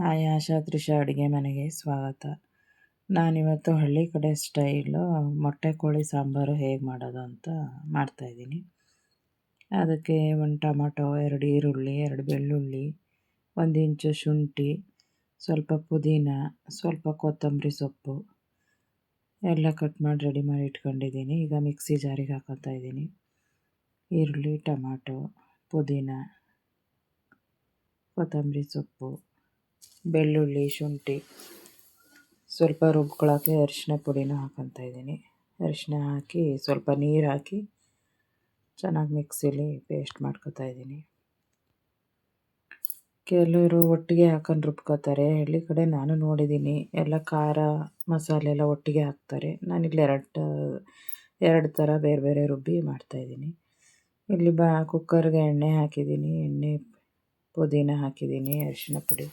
Hi ಆಶಾ ತ್ರಿಷಾ ಅಡುಗೆ ಮನೆಗೆ ಸ್ವಾಗತ. ನಾನಿವತ್ತು ಹಳ್ಳಿ ಕಡೆ ಸ್ಟೈಲು ಮೊಟ್ಟೆ ಕೋಳಿ ಸಾಂಬಾರು ಹೇಗೆ ಮಾಡೋದು ಅಂತ ಮಾಡ್ತಾಯಿದ್ದೀನಿ. ಅದಕ್ಕೆ 1 ಟೊಮಟೊ, 2 ಈರುಳ್ಳಿ, 2 ಬೆಳ್ಳುಳ್ಳಿ, 1 ಇಂಚು ಶುಂಠಿ, ಸ್ವಲ್ಪ ಪುದೀನ, ಸ್ವಲ್ಪ ಕೊತ್ತಂಬರಿ ಸೊಪ್ಪು ಎಲ್ಲ ಕಟ್ ಮಾಡಿ ರೆಡಿ ಮಾಡಿ ಇಟ್ಕೊಂಡಿದ್ದೀನಿ. ಈಗ ಮಿಕ್ಸಿ ಜಾರಿಗೆ ಹಾಕೋತಾ ಇದ್ದೀನಿ. ಈರುಳ್ಳಿ, ಟೊಮಾಟೊ, ಪುದೀನ, ಕೊತ್ತಂಬರಿ ಸೊಪ್ಪು, ಬೆಳ್ಳುಳ್ಳಿ, ಶುಂಠಿ, ಸ್ವಲ್ಪ ರುಬ್ಕೊಳ್ಳೋಕ್ಕೆ ಅರಿಶಿನ ಪುಡಿನ ಹಾಕ್ಕೊತಾ ಇದ್ದೀನಿ. ಅರಿಶಿನ ಹಾಕಿ ಸ್ವಲ್ಪ ನೀರು ಹಾಕಿ ಚೆನ್ನಾಗಿ ಮಿಕ್ಸಿಲಿ ಪೇಸ್ಟ್ ಮಾಡ್ಕೊತಾ ಇದ್ದೀನಿ. ಕೆಲವರು ಒಟ್ಟಿಗೆ ಹಾಕೊಂಡು ರುಬ್ಕೋತಾರೆ. ಹಳ್ಳಿ ಕಡೆ ನಾನು ನೋಡಿದ್ದೀನಿ, ಎಲ್ಲ ಖಾರ ಮಸಾಲೆ ಎಲ್ಲ ಒಟ್ಟಿಗೆ ಹಾಕ್ತಾರೆ. ನಾನಿಲ್ಲಿ ಎರಡು ಥರ ಬೇರೆ ಬೇರೆ ರುಬ್ಬಿ ಮಾಡ್ತಾಯಿದ್ದೀನಿ. ಇಲ್ಲಿ ಕುಕ್ಕರ್ಗೆ ಎಣ್ಣೆ ಹಾಕಿದ್ದೀನಿ. ಎಣ್ಣೆ, ಪುದೀನ ಹಾಕಿದ್ದೀನಿ, ಅರಿಶಿನ ಪುಡಿ,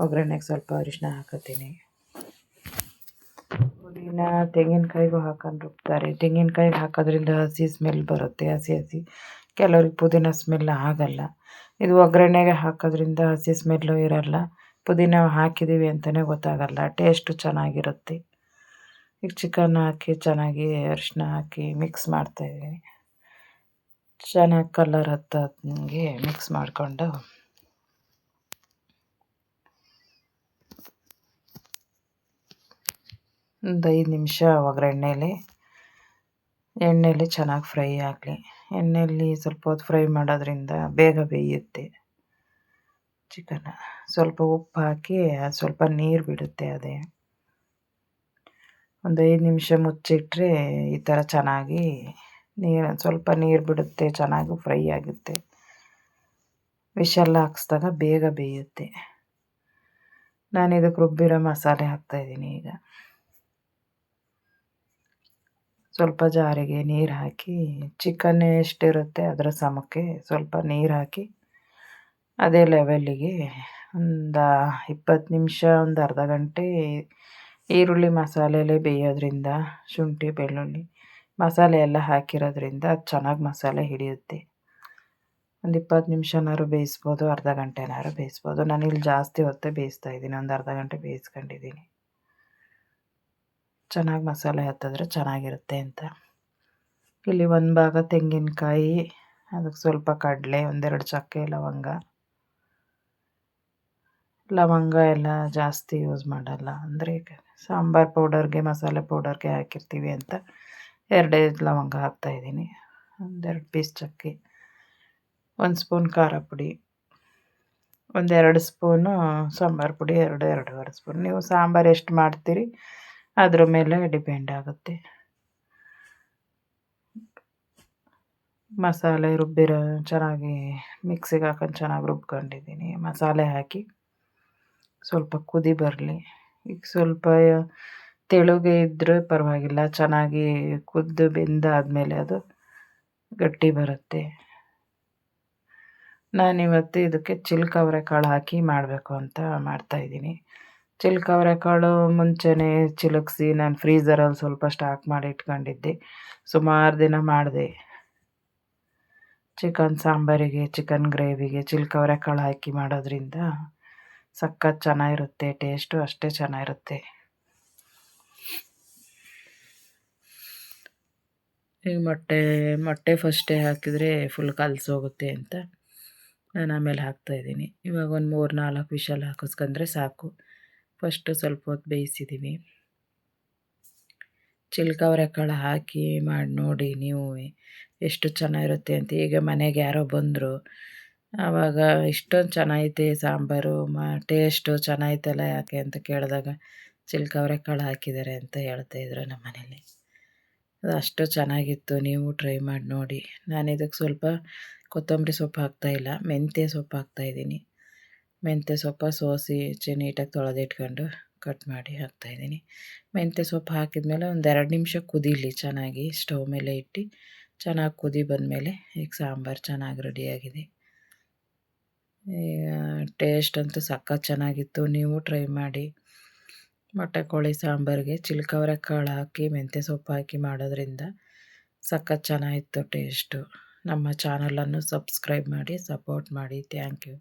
ಒಗ್ಗರಣೆಗೆ ಸ್ವಲ್ಪ ಅರಿಶಿನ ಹಾಕೋತೀನಿ. ಪುದೀನ ತೆಂಗಿನಕಾಯಿಗೂ ಹಾಕೊಂಡು ರುಬ್ತಾರೆ. ತೆಂಗಿನಕಾಯಿಗೆ ಹಾಕೋದ್ರಿಂದ ಹಸಿ ಸ್ಮೆಲ್ ಬರುತ್ತೆ, ಹಸಿ. ಕೆಲವ್ರಿಗೆ ಪುದೀನ ಸ್ಮೆಲ್ ಆಗಲ್ಲ. ಇದು ಒಗ್ಗರಣೆಗೆ ಹಾಕೋದ್ರಿಂದ ಹಸಿ ಸ್ಮೆಲ್ಲು ಇರಲ್ಲ. ಪುದೀನ ಹಾಕಿದ್ದೀವಿ ಅಂತಲೇ ಗೊತ್ತಾಗಲ್ಲ, ಟೇಸ್ಟು ಚೆನ್ನಾಗಿರುತ್ತೆ. ಈಗ ಚಿಕನ್ ಹಾಕಿ ಚೆನ್ನಾಗಿ ಅರಿಶಿನ ಹಾಕಿ ಮಿಕ್ಸ್ ಮಾಡ್ತಾಯಿದ್ದೀನಿ. ಚೆನ್ನಾಗಿ ಕಲರ್ ಹತ್ತಂಗೆ ಮಿಕ್ಸ್ ಮಾಡಿಕೊಂಡು ಒಂದು 5 ನಿಮಿಷ ಎಣ್ಣೆಯಲ್ಲಿ ಚೆನ್ನಾಗಿ ಫ್ರೈ ಆಗಲಿ. ಎಣ್ಣೆಯಲ್ಲಿ ಸ್ವಲ್ಪ ಹೊತ್ತು ಫ್ರೈ ಮಾಡೋದ್ರಿಂದ ಬೇಗ ಬೇಯುತ್ತೆ ಚಿಕನ್. ಸ್ವಲ್ಪ ಉಪ್ಪು ಹಾಕಿ ಸ್ವಲ್ಪ ನೀರು ಬಿಡುತ್ತೆ. ಅದೇ ಒಂದು 5 ನಿಮಿಷ ಮುಚ್ಚಿಟ್ರೆ ಈ ಥರ ಚೆನ್ನಾಗಿ ಸ್ವಲ್ಪ ನೀರು ಬಿಡುತ್ತೆ, ಚೆನ್ನಾಗಿ ಫ್ರೈ ಆಗುತ್ತೆ. ವಿಷಲ್ ಹಾಕಿಸ್ದಾಗ ಬೇಗ ಬೇಯುತ್ತೆ. ನಾನು ಇದಕ್ಕೆ ರುಬ್ಬಿರೋ ಮಸಾಲೆ ಹಾಕ್ತಾಯಿದ್ದೀನಿ. ಈಗ ಸ್ವಲ್ಪ ಜಾರಿಗೆ ನೀರು ಹಾಕಿ, ಚಿಕನ್ ಎಷ್ಟಿರುತ್ತೆ ಅದರ ಸಮಕ್ಕೆ ಸ್ವಲ್ಪ ನೀರು ಹಾಕಿ ಅದೇ ಲೆವೆಲ್ಲಿಗೆ ಒಂದು 20 ನಿಮಿಷ, ಒಂದು ಅರ್ಧ ಗಂಟೆ ಈರುಳ್ಳಿ ಮಸಾಲೆಯಲ್ಲೇ ಬೇಯೋದ್ರಿಂದ, ಶುಂಠಿ ಬೆಳ್ಳುಳ್ಳಿ ಮಸಾಲೆ ಎಲ್ಲ ಹಾಕಿರೋದ್ರಿಂದ ಅದು ಚೆನ್ನಾಗಿ ಮಸಾಲೆ ಹಿಡಿಯುತ್ತೆ. ಒಂದು 20 ನಿಮಿಷನಾದ್ರು ಬೇಯಿಸ್ಬೋದು, ಅರ್ಧ ಗಂಟೆನಾದ್ರು ಬೇಯಿಸ್ಬೋದು. ನಾನಿಲ್ಲಿ ಜಾಸ್ತಿ ಹೊತ್ತೇ ಬೇಯಿಸ್ತಾಯಿದ್ದೀನಿ, ಒಂದು ಅರ್ಧ ಗಂಟೆ ಬೇಯಿಸ್ಕೊಂಡಿದ್ದೀನಿ. ಚೆನ್ನಾಗಿ ಮಸಾಲೆ ಹತ್ತಿದ್ರೆ ಚೆನ್ನಾಗಿರುತ್ತೆ ಅಂತ. ಇಲ್ಲಿ ಒಂದು ಭಾಗ ತೆಂಗಿನಕಾಯಿ, ಅದಕ್ಕೆ ಸ್ವಲ್ಪ ಕಡಲೆ, 1-2 ಚಕ್ಕೆ, ಲವಂಗ ಎಲ್ಲ ಜಾಸ್ತಿ ಯೂಸ್ ಮಾಡಲ್ಲ. ಅಂದರೆ ಸಾಂಬಾರು ಪೌಡರ್ಗೆ, ಮಸಾಲೆ ಪೌಡರ್ಗೆ ಹಾಕಿರ್ತೀವಿ ಅಂತ 2 ಲವಂಗ ಹಾಕ್ತಾಯಿದ್ದೀನಿ. 1-2 ಪೀಸ್ ಚಕ್ಕೆ, 1 ಸ್ಪೂನ್ ಖಾರ ಪುಡಿ, 1-2 ಸ್ಪೂನು ಸಾಂಬಾರು ಪುಡಿ, 2-2.5 ಸ್ಪೂನ್. ನೀವು ಸಾಂಬಾರು ಎಷ್ಟು ಮಾಡ್ತೀರಿ ಅದ್ರ ಮೇಲೆ ಡಿಪೆಂಡ್ ಆಗುತ್ತೆ. ಮಸಾಲೆ ರುಬ್ಬಿರೋ ಚೆನ್ನಾಗಿ ಮಿಕ್ಸಿಗೆ ಹಾಕೊಂಡು ಚೆನ್ನಾಗಿ ರುಬ್ಕೊಂಡಿದ್ದೀನಿ. ಮಸಾಲೆ ಹಾಕಿ ಸ್ವಲ್ಪ ಕುದಿ ಬರಲಿ. ಈಗ ಸ್ವಲ್ಪ ತೆಳುಗೆ ಇದ್ದರೆ ಪರವಾಗಿಲ್ಲ, ಚೆನ್ನಾಗಿ ಕುದ್ದು ಬೆಂದಾದಮೇಲೆ ಅದು ಗಟ್ಟಿ ಬರುತ್ತೆ. ನಾನಿವತ್ತು ಇದಕ್ಕೆ ಚಿಲ್ಕ ಅವರೆಕಾಳು ಹಾಕಿ ಮಾಡಬೇಕು ಅಂತ ಮಾಡ್ತಾಯಿದ್ದೀನಿ. ಚಿಲ್ಕ ಅವರೆಕಾಳು ಮುಂಚೆನೇ ಚಿಲುಕಿಸಿ ನಾನು ಫ್ರೀಝರಲ್ಲಿ ಸ್ವಲ್ಪ ಸ್ಟಾಕ್ ಮಾಡಿ ಇಟ್ಕೊಂಡಿದ್ದೆ. ಸುಮಾರು ದಿನ ಮಾಡಿದೆ. ಚಿಕನ್ ಸಾಂಬಾರಿಗೆ, ಚಿಕನ್ ಗ್ರೇವಿಗೆ ಚಿಲ್ಕ ಅವರೆಕಾಳು ಹಾಕಿ ಮಾಡೋದ್ರಿಂದ ಸಖತ್ ಚೆನ್ನಾಗಿರುತ್ತೆ. ಟೇಸ್ಟು ಅಷ್ಟೇ ಚೆನ್ನಾಗಿರುತ್ತೆ. ಈಗ ಮೊಟ್ಟೆ ಫಸ್ಟೇ ಹಾಕಿದರೆ ಫುಲ್ ಕಲಸೋಗುತ್ತೆ ಅಂತ ನಾನು ಆಮೇಲೆ ಹಾಕ್ತಾಯಿದ್ದೀನಿ. ಇವಾಗ ಒಂದು 3-4 ವಿಷಲ್ ಹಾಕಿಸ್ಕೊಂಡ್ರೆ ಸಾಕು. ಫಸ್ಟು ಸ್ವಲ್ಪ ಹೊತ್ತು ಬೇಯಿಸಿದ್ದೀವಿ. ಚಿಲ್ಕ ಅವರೆಕಾಳು ಹಾಕಿ ಮಾಡಿ ನೋಡಿ ನೀವು, ಎಷ್ಟು ಚೆನ್ನಾಗಿರುತ್ತೆ ಅಂತ. ಈಗ ಮನೆಗೆ ಯಾರೋ ಬಂದರು, ಆವಾಗ ಇಷ್ಟೊಂದು ಚೆನ್ನಾಗೈತೆ ಸಾಂಬಾರು, ಟೇಸ್ಟು ಚೆನ್ನಾಗೈತಲ್ಲ ಯಾಕೆ ಅಂತ ಕೇಳಿದಾಗ ಚಿಲ್ಕ ಅವರೆಕಾಳು ಹಾಕಿದ್ದಾರೆ ಅಂತ ಹೇಳ್ತಾಯಿದ್ರು ನಮ್ಮ ಮನೇಲಿ. ಅದು ಅಷ್ಟು ಚೆನ್ನಾಗಿತ್ತು. ನೀವು ಟ್ರೈ ಮಾಡಿ ನೋಡಿ. ನಾನು ಇದಕ್ಕೆ ಸ್ವಲ್ಪ ಕೊತ್ತಂಬರಿ ಸೊಪ್ಪು ಹಾಕ್ತಾಯಿಲ್ಲ, ಮೆಂತ್ಯ ಸೊಪ್ಪು ಹಾಕ್ತಾಯಿದ್ದೀನಿ. ಮೆಂತ್ಯ ಸೊಪ್ಪು ಸೋಸಿ ನೀಟಾಗಿ ತೊಳೆದಿಟ್ಕೊಂಡು ಕಟ್ ಮಾಡಿ ಹಾಕ್ತಾಯಿದ್ದೀನಿ. ಮೆಂತ್ಯ ಸೊಪ್ಪು ಹಾಕಿದ್ಮೇಲೆ ಒಂದು 2 ನಿಮಿಷ ಕುದೀಲಿ ಚೆನ್ನಾಗಿ. ಸ್ಟವ್ ಮೇಲೆ ಇಟ್ಟು ಚೆನ್ನಾಗಿ ಕುದಿ ಬಂದಮೇಲೆ ಈಗ ಸಾಂಬಾರು ಚೆನ್ನಾಗಿ ರೆಡಿಯಾಗಿದೆ. ಈಗ ಟೇಸ್ಟ್ ಅಂತೂ ಸಖತ್ ಚೆನ್ನಾಗಿತ್ತು. ನೀವು ಟ್ರೈ ಮಾಡಿ. ಮೊಟ್ಟೆ ಕೋಳಿ ಸಾಂಬಾರಿಗೆ ಚಿಲ್ಕ ಅವರೆಕಾಳು ಹಾಕಿ ಮೆಂತ್ಯ ಸೊಪ್ಪು ಹಾಕಿ ಮಾಡೋದ್ರಿಂದ ಸಖತ್ ಚೆನ್ನಾಗಿತ್ತು ಟೇಸ್ಟು. ನಮ್ಮ ಚಾನಲನ್ನು ಸಬ್ಸ್ಕ್ರೈಬ್ ಮಾಡಿ, ಸಪೋರ್ಟ್ ಮಾಡಿ. Thank you.